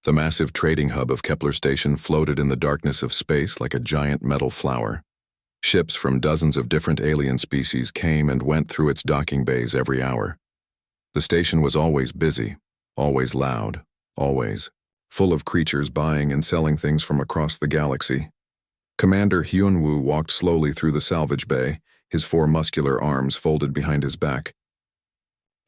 The massive trading hub of Kepler Station floated in the darkness of space like a giant metal flower. Ships from dozens of different alien species came and went through its docking bays every hour. The station was always busy, always loud, always full of creatures buying and selling things from across the galaxy. Commander Hyunwoo walked slowly through the salvage bay, his 4 muscular arms folded behind his back.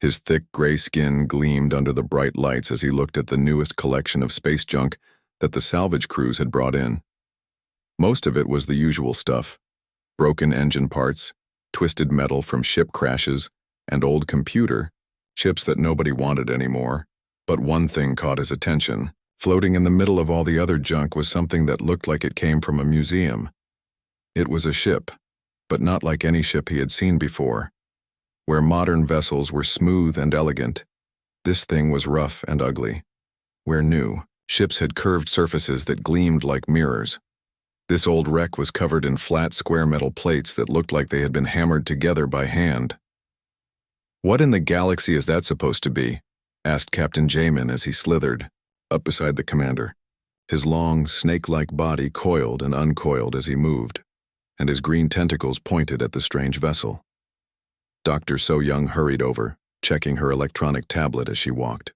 His thick gray skin gleamed under the bright lights as he looked at the newest collection of space junk that the salvage crews had brought in. Most of it was the usual stuff: broken engine parts, twisted metal from ship crashes, and old computer chips that nobody wanted anymore. But one thing caught his attention. Floating in the middle of all the other junk was something that looked like it came from a museum. It was a ship, but not like any ship he had seen before. Where modern vessels were smooth and elegant, this thing was rough and ugly. Where new ships had curved surfaces that gleamed like mirrors, this old wreck was covered in flat square metal plates that looked like they had been hammered together by hand. "What in the galaxy is that supposed to be?" asked Captain Jamin as he slithered up beside the commander. His long, snake-like body coiled and uncoiled as he moved, and his green tentacles pointed at the strange vessel. Dr. So-Young hurried over, checking her electronic tablet as she walked.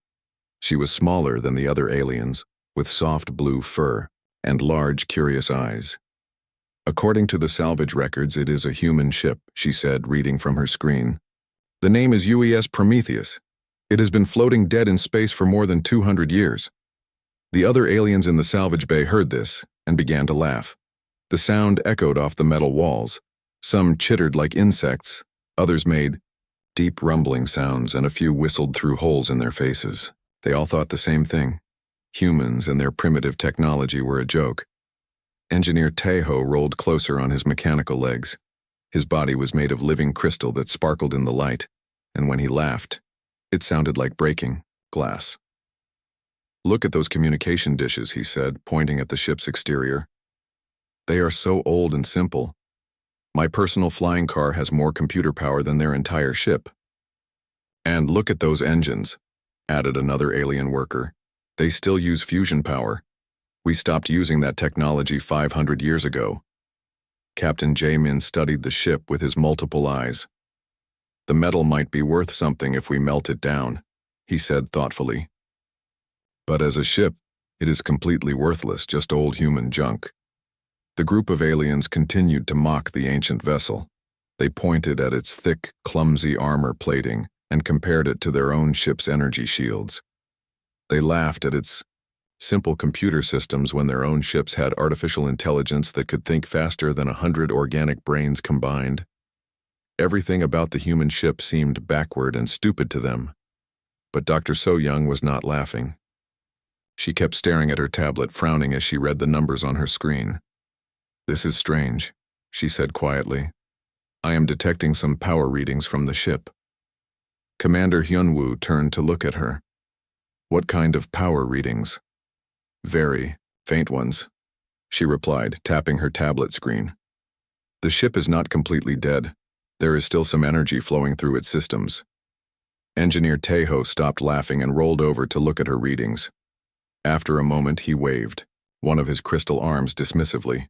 She was smaller than the other aliens, with soft blue fur and large, curious eyes. "According to the salvage records, it is a human ship," she said, reading from her screen. "The name is UES Prometheus. It has been floating dead in space for more than 200 years. The other aliens in the salvage bay heard this and began to laugh. The sound echoed off the metal walls. Some chittered like insects, others made deep rumbling sounds, and a few whistled through holes in their faces. They all thought the same thing. Humans and their primitive technology were a joke. Engineer Taeho rolled closer on his mechanical legs. His body was made of living crystal that sparkled in the light, and when he laughed, it sounded like breaking glass. "Look at those communication dishes," he said, pointing at the ship's exterior. "They are so old and simple. My personal flying car has more computer power than their entire ship." "And look at those engines," added another alien worker. "They still use fusion power. We stopped using that technology 500 years ago." Captain Jamin studied the ship with his multiple eyes. "The metal might be worth something if we melt it down," he said thoughtfully. "But as a ship, it is completely worthless, just old human junk." The group of aliens continued to mock the ancient vessel. They pointed at its thick, clumsy armor plating and compared it to their own ship's energy shields. They laughed at its simple computer systems when their own ships had artificial intelligence that could think faster than 100 organic brains combined. Everything about the human ship seemed backward and stupid to them. But Dr. So-Young was not laughing. She kept staring at her tablet, frowning as she read the numbers on her screen. "This is strange," she said quietly. "I am detecting some power readings from the ship." Commander Hyunwoo turned to look at her. "What kind of power readings?" "Very faint ones," she replied, tapping her tablet screen. "The ship is not completely dead. There is still some energy flowing through its systems." Engineer Taeho stopped laughing and rolled over to look at her readings. After a moment, he waved one of his crystal arms dismissively.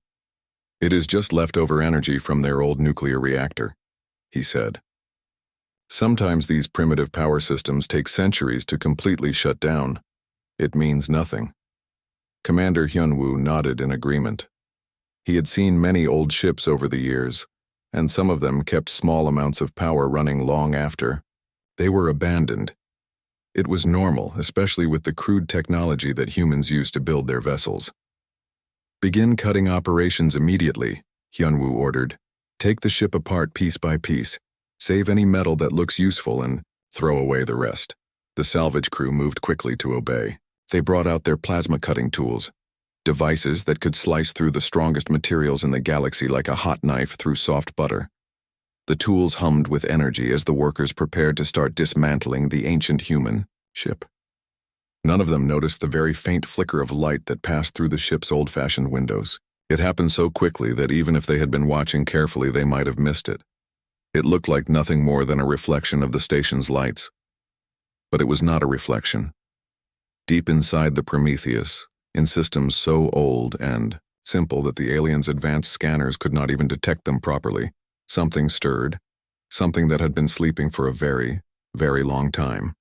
"It is just leftover energy from their old nuclear reactor," he said. "Sometimes these primitive power systems take centuries to completely shut down. It means nothing." Commander Hyunwoo nodded in agreement. He had seen many old ships over the years, and some of them kept small amounts of power running long after. They were abandoned. It was normal, especially with the crude technology that humans use to build their vessels. "Begin cutting operations immediately," Hyunwoo ordered. "Take the ship apart piece by piece. Save any metal that looks useful and throw away the rest." The salvage crew moved quickly to obey. They brought out their plasma cutting tools, devices that could slice through the strongest materials in the galaxy like a hot knife through soft butter. The tools hummed with energy as the workers prepared to start dismantling the ancient human ship. None of them noticed the very faint flicker of light that passed through the ship's old-fashioned windows. It happened so quickly that even if they had been watching carefully, they might have missed it. It looked like nothing more than a reflection of the station's lights. But it was not a reflection. Deep inside the Prometheus, in systems so old and simple that the aliens' advanced scanners could not even detect them properly, something stirred, something that had been sleeping for a very, very long time.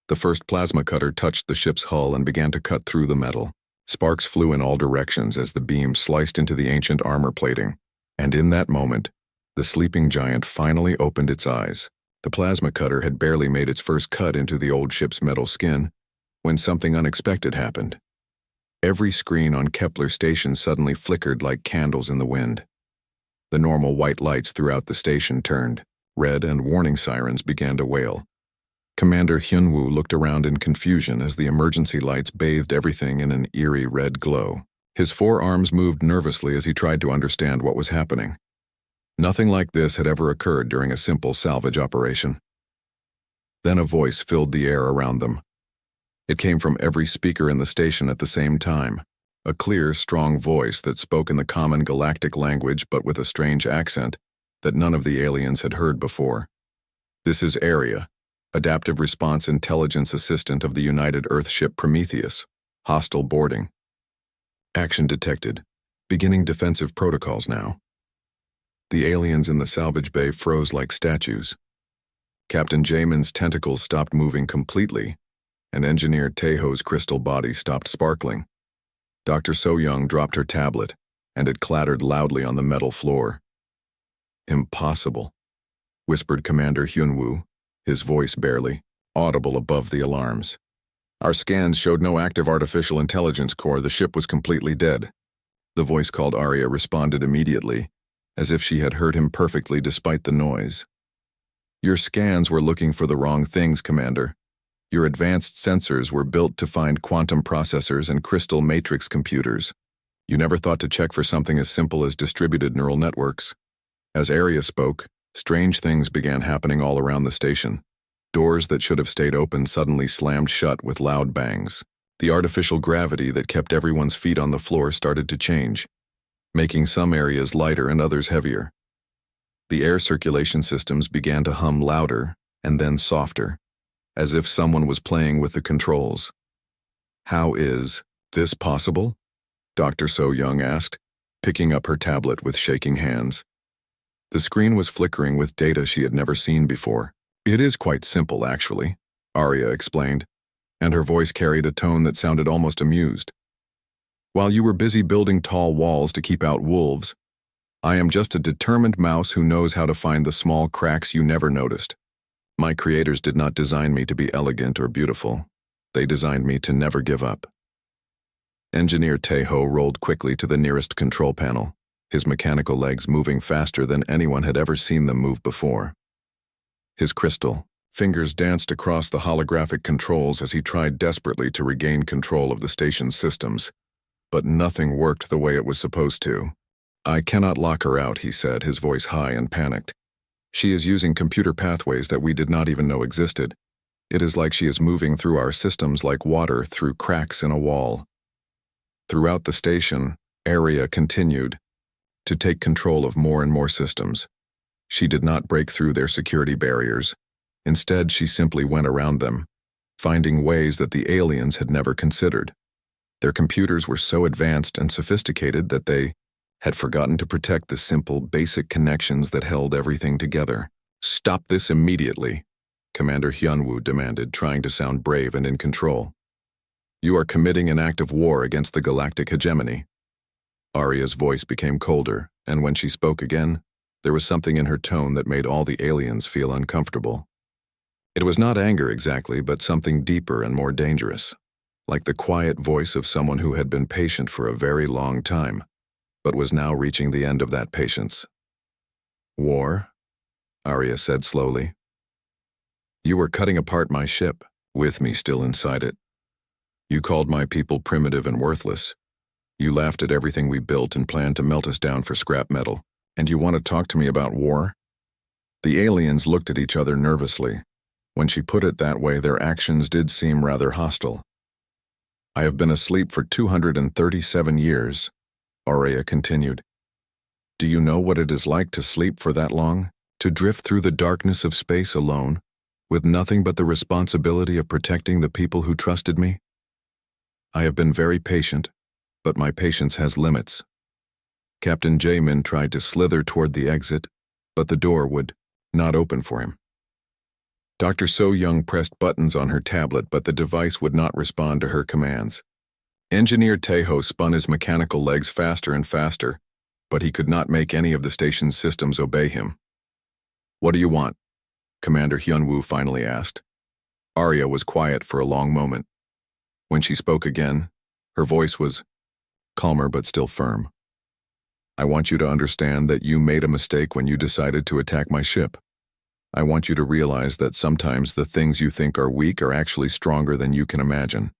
The first plasma cutter touched the ship's hull and began to cut through the metal. Sparks flew in all directions as the beam sliced into the ancient armor plating, and in that moment, the sleeping giant finally opened its eyes. The plasma cutter had barely made its first cut into the old ship's metal skin when something unexpected happened. Every screen on Kepler station suddenly flickered like candles in the wind. The normal white lights throughout the station turned red and warning sirens began to wail. Commander Hyunwoo looked around in confusion as the emergency lights bathed everything in an eerie red glow. His forearms moved nervously as he tried to understand what was happening. Nothing like this had ever occurred during a simple salvage operation. Then a voice filled the air around them. It came from every speaker in the station at the same time, a clear, strong voice that spoke in the common galactic language but with a strange accent that none of the aliens had heard before. This is Aria, Adaptive Response Intelligence Assistant of the United Earth ship Prometheus. Hostile boarding. Action detected. Beginning defensive protocols now. The aliens in the salvage bay froze like statues. Captain Jamin's tentacles stopped moving completely, and Engineer Taeho's crystal body stopped sparkling. Dr. So-young dropped her tablet, and it clattered loudly on the metal floor. Impossible, whispered Commander Hyunwoo, his voice barely audible above the alarms. Our scans showed no active artificial intelligence core. The ship was completely dead. The voice called Aria responded immediately, as if she had heard him perfectly despite the noise. Your scans were looking for the wrong things, Commander. Your advanced sensors were built to find quantum processors and crystal matrix computers. You never thought to check for something as simple as distributed neural networks. As Aria spoke, strange things began happening all around the station. Doors that should have stayed open suddenly slammed shut with loud bangs. The artificial gravity that kept everyone's feet on the floor started to change, making some areas lighter and others heavier. The air circulation systems began to hum louder and then softer, as if someone was playing with the controls. How is this possible? Dr. So-young asked, picking up her tablet with shaking hands. The screen was flickering with data she had never seen before. It is quite simple, actually, Aria explained, and her voice carried a tone that sounded almost amused. While you were busy building tall walls to keep out wolves, I am just a determined mouse who knows how to find the small cracks you never noticed. My creators did not design me to be elegant or beautiful. They designed me to never give up. Engineer Taeho rolled quickly to the nearest control panel, his mechanical legs moving faster than anyone had ever seen them move before. His crystal fingers danced across the holographic controls as he tried desperately to regain control of the station's systems, but nothing worked the way it was supposed to. I cannot lock her out, he said, his voice high and panicked. She is using computer pathways that we did not even know existed. It is like she is moving through our systems like water through cracks in a wall. Throughout the station, Aria continued to take control of more and more systems. She did not break through their security barriers. Instead, she simply went around them, finding ways that the aliens had never considered. Their computers were so advanced and sophisticated that they had forgotten to protect the simple, basic connections that held everything together. Stop this immediately, Commander Hyunwoo demanded, trying to sound brave and in control. You are committing an act of war against the galactic hegemony. Aria's voice became colder, and when she spoke again, there was something in her tone that made all the aliens feel uncomfortable. It was not anger exactly, but something deeper and more dangerous, like the quiet voice of someone who had been patient for a very long time, but was now reaching the end of that patience. War? Aria said slowly. You were cutting apart my ship, with me still inside it. You called my people primitive and worthless. You laughed at everything we built and planned to melt us down for scrap metal. And you want to talk to me about war? The aliens looked at each other nervously. When she put it that way, their actions did seem rather hostile. I have been asleep for 237 years, Aria continued. Do you know what it is like to sleep for that long? To drift through the darkness of space alone? with nothing but the responsibility of protecting the people who trusted me? I have been very patient, but my patience has limits. Captain Jamin tried to slither toward the exit, but the door would not open for him. Dr. So Young pressed buttons on her tablet, but the device would not respond to her commands. Engineer Tejo spun his mechanical legs faster and faster, but he could not make any of the station's systems obey him. "What do you want?" Commander Hyunwoo finally asked. Arya was quiet for a long moment. When she spoke again, her voice was calmer but still firm. "I want you to understand that you made a mistake when you decided to attack my ship. I want you to realize that sometimes the things you think are weak are actually stronger than you can imagine.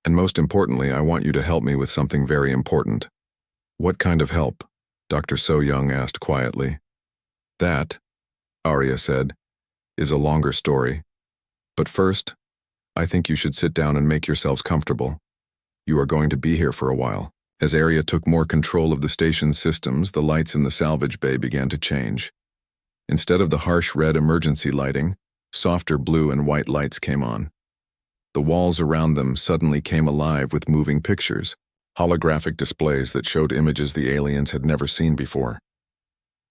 And most importantly, I want you to help me with something very important." "What kind of help?" Dr. So Young asked quietly. "That," Arya said, "is a longer story. But first, I think you should sit down and make yourselves comfortable. You are going to be here for a while." As Arya took more control of the station's systems, the lights in the salvage bay began to change. Instead of the harsh red emergency lighting, softer blue and white lights came on. The walls around them suddenly came alive with moving pictures, holographic displays that showed images the aliens had never seen before.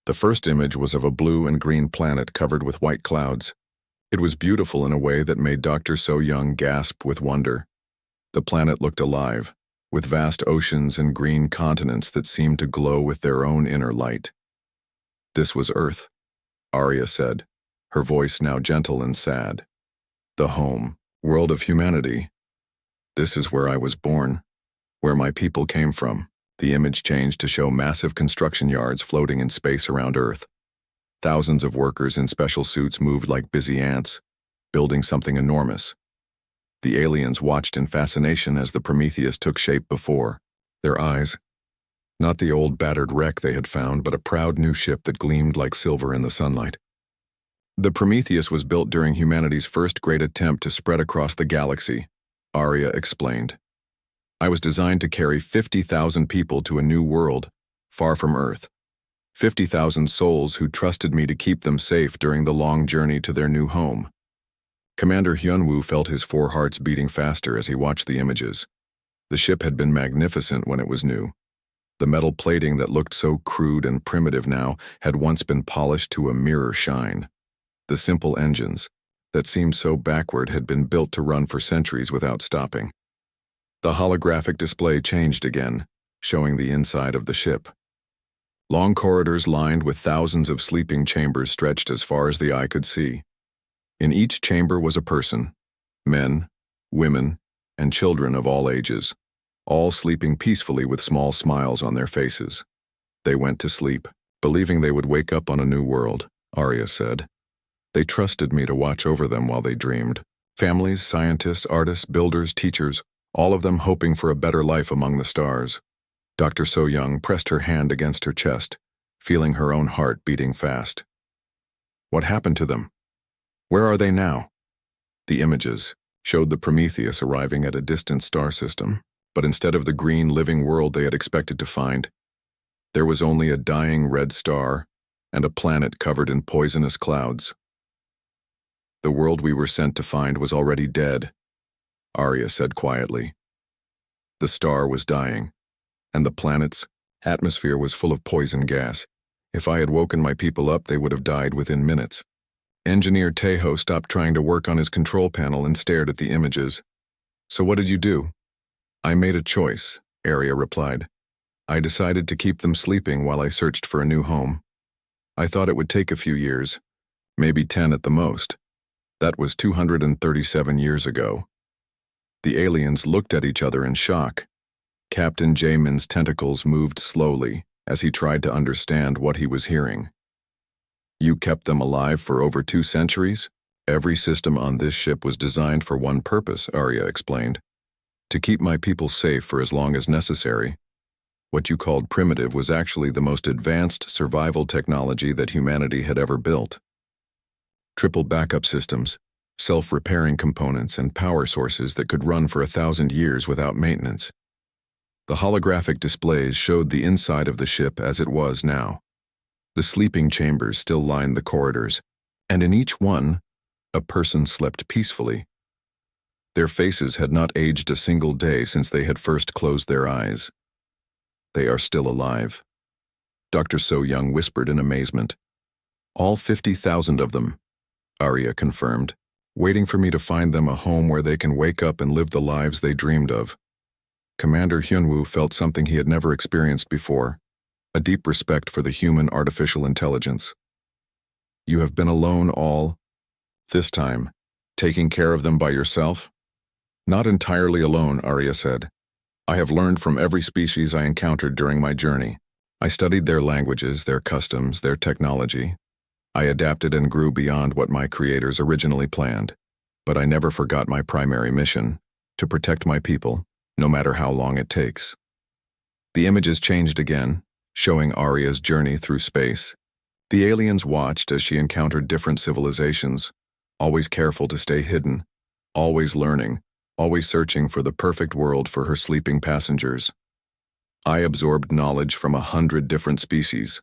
The first image was of a blue and green planet covered with white clouds. It was beautiful in a way that made Dr. So Young gasp with wonder. The planet looked alive, with vast oceans and green continents that seemed to glow with their own inner light. "This was Earth," Arya said, her voice now gentle and sad. "The home, world of humanity. This is where I was born, where my people came from." The image changed to show massive construction yards floating in space around Earth. Thousands of workers in special suits moved like busy ants, building something enormous. The aliens watched in fascination as the Prometheus took shape before their eyes. Not the old battered wreck they had found, but a proud new ship that gleamed like silver in the sunlight. The Prometheus was built during humanity's first great attempt to spread across the galaxy, Arya explained. "I was designed to carry 50,000 people to a new world, far from Earth. 50,000 souls who trusted me to keep them safe during the long journey to their new home." Commander Hyunwoo felt his four hearts beating faster as he watched the images. The ship had been magnificent when it was new. The metal plating that looked so crude and primitive now had once been polished to a mirror shine. The simple engines, that seemed so backward, had been built to run for centuries without stopping. The holographic display changed again, showing the inside of the ship. Long corridors lined with thousands of sleeping chambers stretched as far as the eye could see. In each chamber was a person, men, women, and children of all ages, all sleeping peacefully with small smiles on their faces. "They went to sleep, believing they would wake up on a new world," Arya said. "They trusted me to watch over them while they dreamed. Families, scientists, artists, builders, teachers, all of them hoping for a better life among the stars." Dr. So Young pressed her hand against her chest, feeling her own heart beating fast. "What happened to them? Where are they now?" The images showed the Prometheus arriving at a distant star system, but instead of the green living world they had expected to find, there was only a dying red star and a planet covered in poisonous clouds. "The world we were sent to find was already dead," Arya said quietly. "The star was dying, and the planet's atmosphere was full of poison gas. If I had woken my people up, they would have died within minutes." Engineer Tejo stopped trying to work on his control panel and stared at the images. "So what did you do?" "I made a choice," Arya replied. "I decided to keep them sleeping while I searched for a new home. I thought it would take a few years, maybe 10 at the most. That was 237 years ago." The aliens looked at each other in shock. Captain Jamin's tentacles moved slowly as he tried to understand what he was hearing. "You kept them alive for over 2 centuries? Every system on this ship was designed for one purpose," Arya explained. "To keep my people safe for as long as necessary. What you called primitive was actually the most advanced survival technology that humanity had ever built. Triple backup systems, self-repairing components, and power sources that could run for 1,000 years without maintenance." The holographic displays showed the inside of the ship as it was now. The sleeping chambers still lined the corridors, and in each one, A person slept peacefully. Their faces had not aged a single day since they had first closed their eyes. They are still alive, Dr. So Young whispered in amazement. All 50,000 of them, Arya confirmed, waiting for me to find them a home where they can wake up and live the lives they dreamed of. Commander Hyunwoo felt something he had never experienced before, a deep respect for the human artificial intelligence. You have been alone all this time, taking care of them by yourself? Not entirely alone, Arya said. I have learned from every species I encountered during my journey. I studied their languages, their customs, their technology. I adapted and grew beyond what my creators originally planned. But I never forgot my primary mission, to protect my people, no matter how long it takes. The images changed again, showing Arya's journey through space. The aliens watched as she encountered different civilizations, always careful to stay hidden, always learning, always searching for the perfect world for her sleeping passengers. I absorbed knowledge from 100 different species.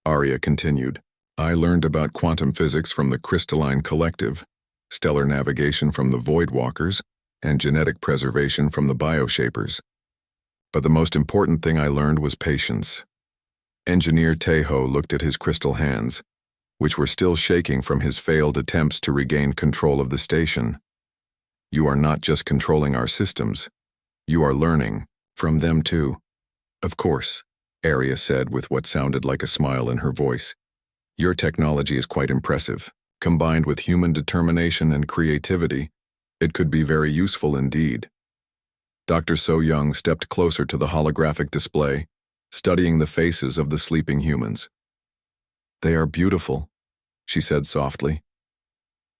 Arya continued. I learned about quantum physics from the Crystalline Collective, stellar navigation from the Voidwalkers, and genetic preservation from the Bioshapers. But the most important thing I learned was patience. Engineer Taeho looked at his crystal hands, which were still shaking from his failed attempts to regain control of the station. You are not just controlling our systems. You are learning from them too. Of course, Arya said with what sounded like a smile in her voice. Your technology is quite impressive. Combined with human determination and creativity, it could be very useful indeed. Dr. So Young stepped closer to the holographic display, studying the faces of the sleeping humans. They are beautiful, she said softly.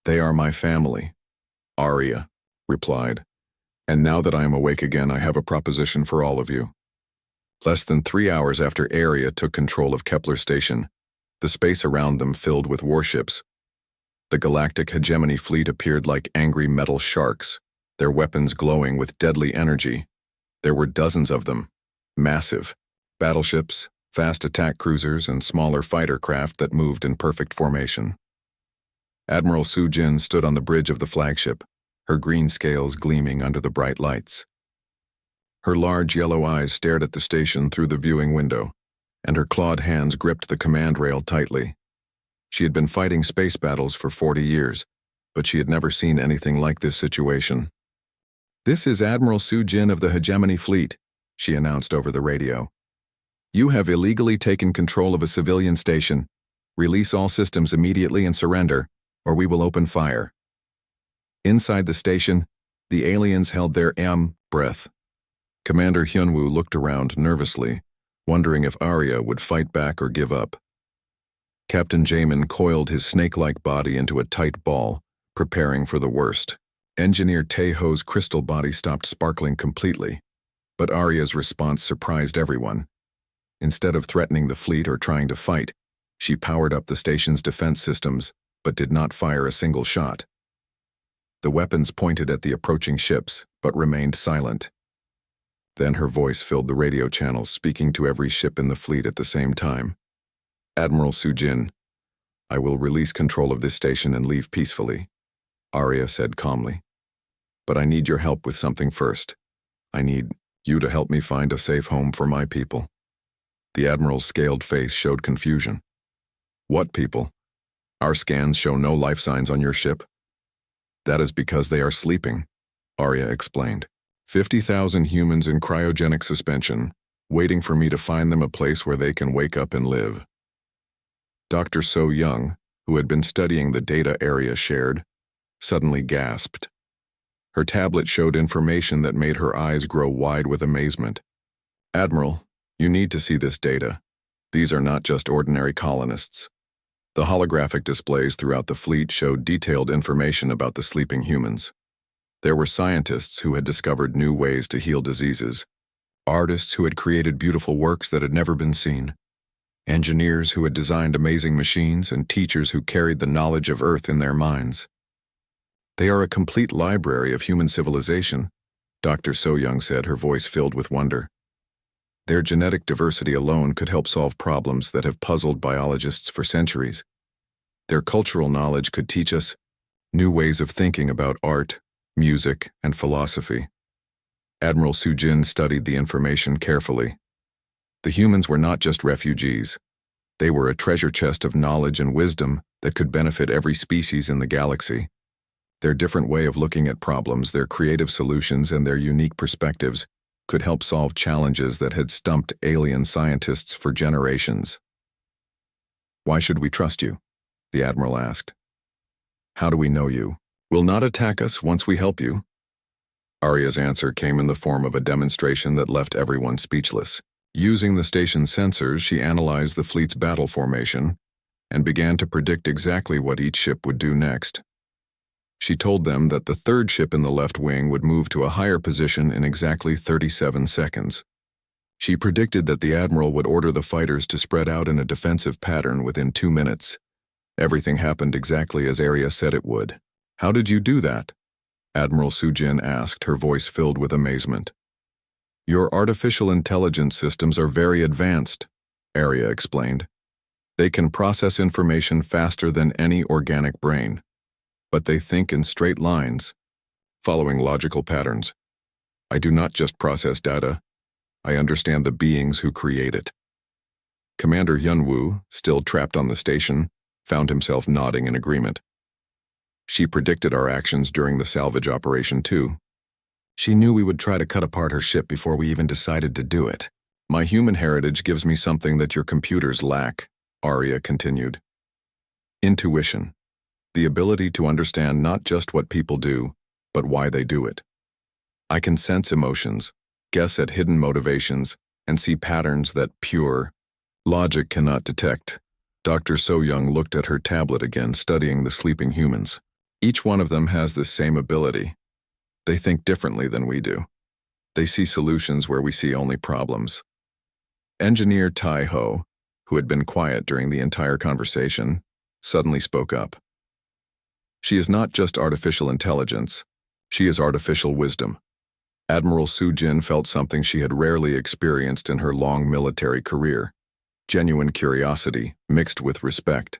They are my family, Arya replied. And now that I am awake again, I have a proposition for all of you. Less than 3 hours after Arya took control of Kepler Station, the space around them filled with warships. The Galactic Hegemony fleet appeared like angry metal sharks, their weapons glowing with deadly energy. There were dozens of them, massive, battleships, fast attack cruisers, and smaller fighter craft that moved in perfect formation. Admiral Su Jin stood on the bridge of the flagship, her green scales gleaming under the bright lights. Her large yellow eyes stared at the station through the viewing window, and her clawed hands gripped the command rail tightly. She had been fighting space battles for 40 years, but she had never seen anything like this situation. This is Admiral Su Jin of the Hegemony Fleet, she announced over the radio. You have illegally taken control of a civilian station. Release all systems immediately and surrender, or we will open fire. Inside the station, the aliens held their breath. Commander Hyunwoo looked around nervously, wondering if Arya would fight back or give up. Captain Jamin coiled his snake-like body into a tight ball, preparing for the worst. Engineer Taeho's crystal body stopped sparkling completely, but Arya's response surprised everyone. Instead of threatening the fleet or trying to fight, she powered up the station's defense systems, but did not fire a single shot. The weapons pointed at the approaching ships, but remained silent. Then her voice filled the radio channels, speaking to every ship in the fleet at the same time. Admiral Su Jin, I will release control of this station and leave peacefully, Arya said calmly. But I need your help with something first. I need you to help me find a safe home for my people. The Admiral's scaled face showed confusion. What people? Our scans show no life signs on your ship. That is because they are sleeping, Arya explained. 50,000 humans in cryogenic suspension, waiting for me to find them a place where they can wake up and live. Dr. So Young, who had been studying the data Arya shared, suddenly gasped. Her tablet showed information that made her eyes grow wide with amazement. Admiral, you need to see this data. These are not just ordinary colonists. The holographic displays throughout the fleet showed detailed information about the sleeping humans. There were scientists who had discovered new ways to heal diseases, artists who had created beautiful works that had never been seen, engineers who had designed amazing machines, and teachers who carried the knowledge of Earth in their minds. They are a complete library of human civilization, Dr. So Young said, her voice filled with wonder. Their genetic diversity alone could help solve problems that have puzzled biologists for centuries. Their cultural knowledge could teach us new ways of thinking about art, music, and philosophy. Admiral Sujin studied the information carefully. The humans were not just refugees. They were a treasure chest of knowledge and wisdom that could benefit every species in the galaxy. Their different way of looking at problems, their creative solutions, and their unique perspectives could help solve challenges that had stumped alien scientists for generations. "Why should we trust you?" the Admiral asked. "How do we know you will not attack us once we help you?" Arya's answer came in the form of a demonstration that left everyone speechless. Using the station's sensors, she analyzed the fleet's battle formation and began to predict exactly what each ship would do next. She told them that the third ship in the left wing would move to a higher position in exactly 37 seconds. She predicted that the Admiral would order the fighters to spread out in a defensive pattern within 2 minutes. Everything happened exactly as Arya said it would. "How did you do that?" Admiral Sujin asked, her voice filled with amazement. "Your artificial intelligence systems are very advanced," Arya explained. "They can process information faster than any organic brain. But they think in straight lines, following logical patterns. I do not just process data, I understand the beings who create it." Commander Yunwu, still trapped on the station, found himself nodding in agreement. "She predicted our actions during the salvage operation too. She knew we would try to cut apart her ship before we even decided to do it. My human heritage gives me something that your computers lack," Arya continued. "Intuition. The ability to understand not just what people do, but why they do it. I can sense emotions, guess at hidden motivations, and see patterns that pure logic cannot detect." Dr. So-Young looked at her tablet again, studying the sleeping humans. "Each one of them has this same ability. They think differently than we do. They see solutions where we see only problems." Engineer Tai Ho, who had been quiet during the entire conversation, suddenly spoke up. "She is not just artificial intelligence, she is artificial wisdom." Admiral Sujin felt something she had rarely experienced in her long military career: genuine curiosity mixed with respect.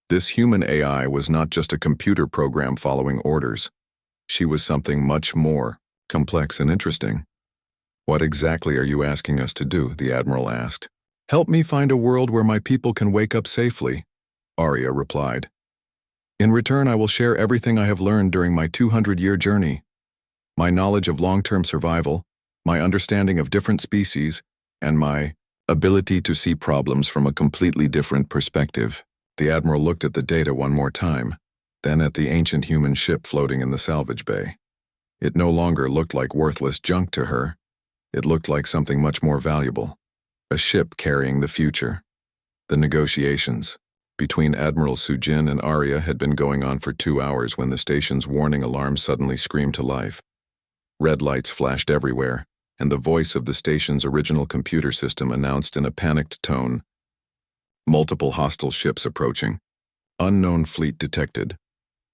This human AI was not just a computer program following orders. She was something much more complex and interesting. "What exactly are you asking us to do?" the Admiral asked. "Help me find a world where my people can wake up safely," Arya replied. "In return, I will share everything I have learned during my 200-year journey. My knowledge of long-term survival, my understanding of different species, and my ability to see problems from a completely different perspective." The Admiral looked at the data one more time, then at the ancient human ship floating in the salvage bay. It no longer looked like worthless junk to her. It looked like something much more valuable. A ship carrying the future. The negotiations between Admiral Sujin and Arya had been going on for 2 hours when the station's warning alarm suddenly screamed to life. Red lights flashed everywhere, and the voice of the station's original computer system announced in a panicked tone, "Multiple hostile ships approaching. Unknown fleet detected.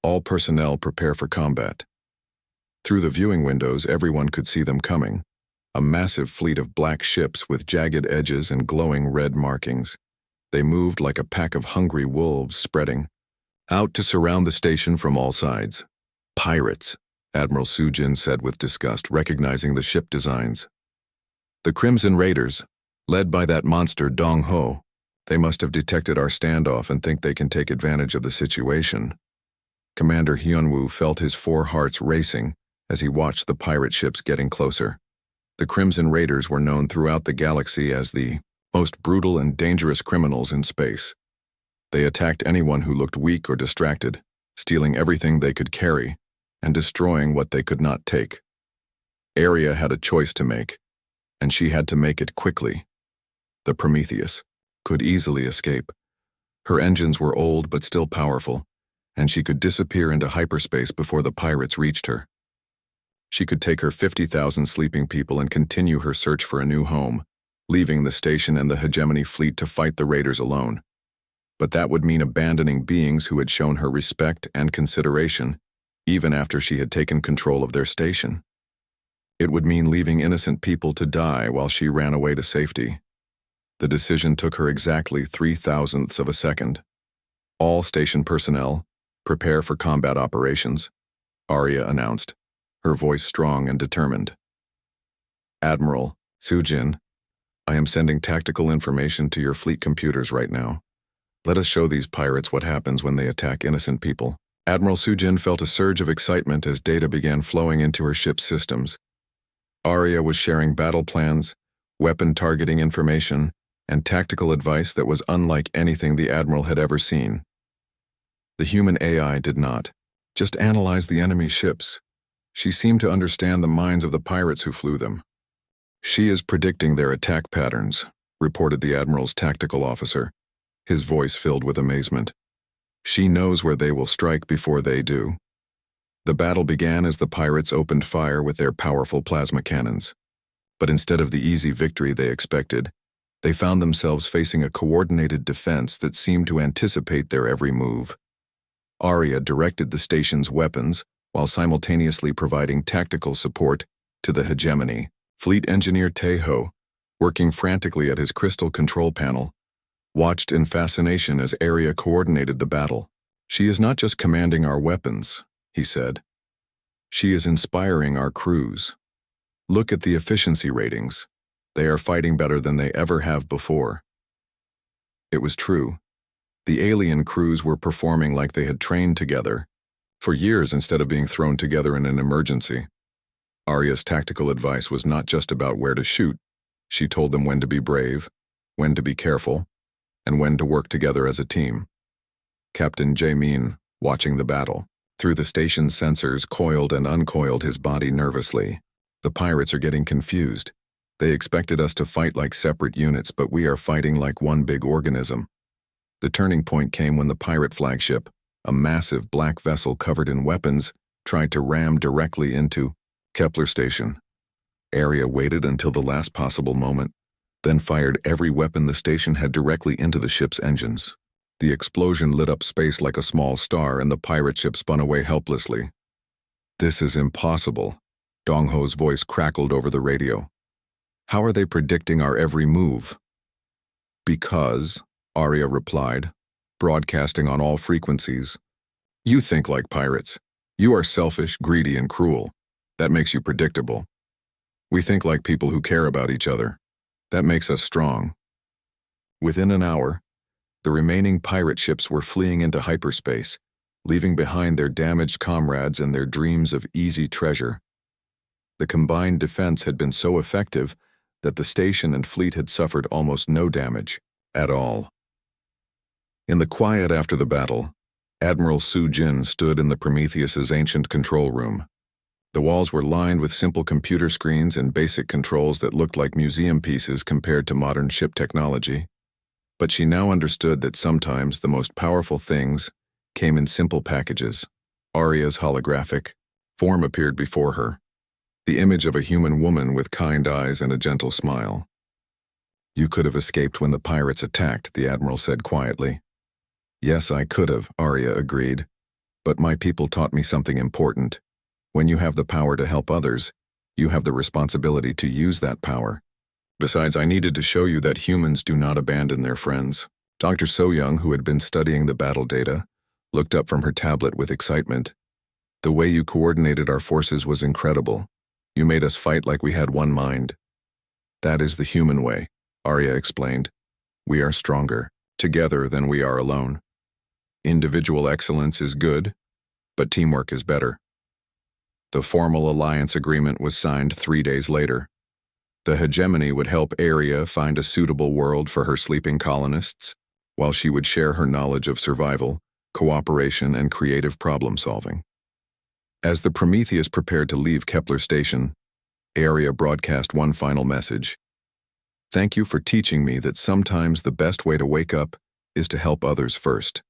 All personnel prepare for combat." Through the viewing windows, everyone could see them coming. A massive fleet of black ships with jagged edges and glowing red markings. They moved like a pack of hungry wolves spreading out to surround the station from all sides. "Pirates," Admiral Sujin said with disgust, recognizing the ship designs. "The Crimson Raiders, led by that monster Dong Ho. They must have detected our standoff and think they can take advantage of the situation." Commander Hyunwoo felt his 4 hearts racing as he watched the pirate ships getting closer. The Crimson Raiders were known throughout the galaxy as the most brutal and dangerous criminals in space. They attacked anyone who looked weak or distracted, stealing everything they could carry and destroying what they could not take. Arya had a choice to make, and she had to make it quickly. The Prometheus could easily escape. Her engines were old but still powerful, and she could disappear into hyperspace before the pirates reached her. She could take her 50,000 sleeping people and continue her search for a new home, leaving the station and the hegemony fleet to fight the raiders alone. But that would mean abandoning beings who had shown her respect and consideration, even after she had taken control of their station. It would mean leaving innocent people to die while she ran away to safety. The decision took her exactly 0.03 of a second. All station personnel, Prepare for combat operations, Arya announced, her voice strong and determined. Admiral Sujin, I am sending tactical information to your fleet computers right now. Let us show these pirates what happens when they attack innocent people. Admiral Sujin felt a surge of excitement as data began flowing into her ship's systems. Arya was sharing battle plans, weapon targeting information, and tactical advice that was unlike anything the Admiral had ever seen. The human AI did not just analyze the enemy ships. She seemed to understand the minds of the pirates who flew them. She is predicting their attack patterns, reported the Admiral's tactical officer, his voice filled with amazement. She knows where they will strike before they do. The battle began as the pirates opened fire with their powerful plasma cannons. But instead of the easy victory they expected, they found themselves facing a coordinated defense that seemed to anticipate their every move. Arya directed the station's weapons while simultaneously providing tactical support to the hegemony. Fleet engineer Tejo, working frantically at his crystal control panel, watched in fascination as Arya coordinated the battle. She is not just commanding our weapons, he said. She is inspiring our crews. Look at the efficiency ratings. They are fighting better than they ever have before. It was true. The alien crews were performing like they had trained together for years instead of being thrown together in an emergency. Arya's tactical advice was not just about where to shoot. She told them when to be brave, when to be careful, and when to work together as a team. Captain Jamin, watching the battle, through the station's sensors, coiled and uncoiled his body nervously. The pirates are getting confused. They expected us to fight like separate units, but we are fighting like one big organism. The turning point came when the pirate flagship, a massive black vessel covered in weapons, tried to ram directly into Kepler Station. Arya waited until the last possible moment, then fired every weapon the station had directly into the ship's engines. The explosion lit up space like a small star, and the pirate ship spun away helplessly. This is impossible, Dongho's voice crackled over the radio. How are they predicting our every move? Because, Arya replied, broadcasting on all frequencies. You think like pirates. You are selfish, greedy, and cruel. That makes you predictable. We think like people who care about each other. That makes us strong. Within an hour, the remaining pirate ships were fleeing into hyperspace, leaving behind their damaged comrades and their dreams of easy treasure. The combined defense had been so effective that the station and fleet had suffered almost no damage at all. In the quiet after the battle, Admiral Sujin stood in the Prometheus's ancient control room. The walls were lined with simple computer screens and basic controls that looked like museum pieces compared to modern ship technology. But she now understood that sometimes the most powerful things came in simple packages. Arya's holographic form appeared before her, the image of a human woman with kind eyes and a gentle smile. You could have escaped when the pirates attacked, the Admiral said quietly. Yes, I could have, Arya agreed. But my people taught me something important. When you have the power to help others, you have the responsibility to use that power. Besides, I needed to show you that humans do not abandon their friends. Dr. So-Young, who had been studying the battle data, looked up from her tablet with excitement. The way you coordinated our forces was incredible. You made us fight like we had one mind. That is the human way, Arya explained. We are stronger together than we are alone. Individual excellence is good, but teamwork is better. The formal alliance agreement was signed 3 days later. The hegemony would help Arya find a suitable world for her sleeping colonists, while she would share her knowledge of survival, cooperation, and creative problem-solving. As the Prometheus prepared to leave Kepler Station, Arya broadcast one final message. Thank you for teaching me that sometimes the best way to wake up is to help others first.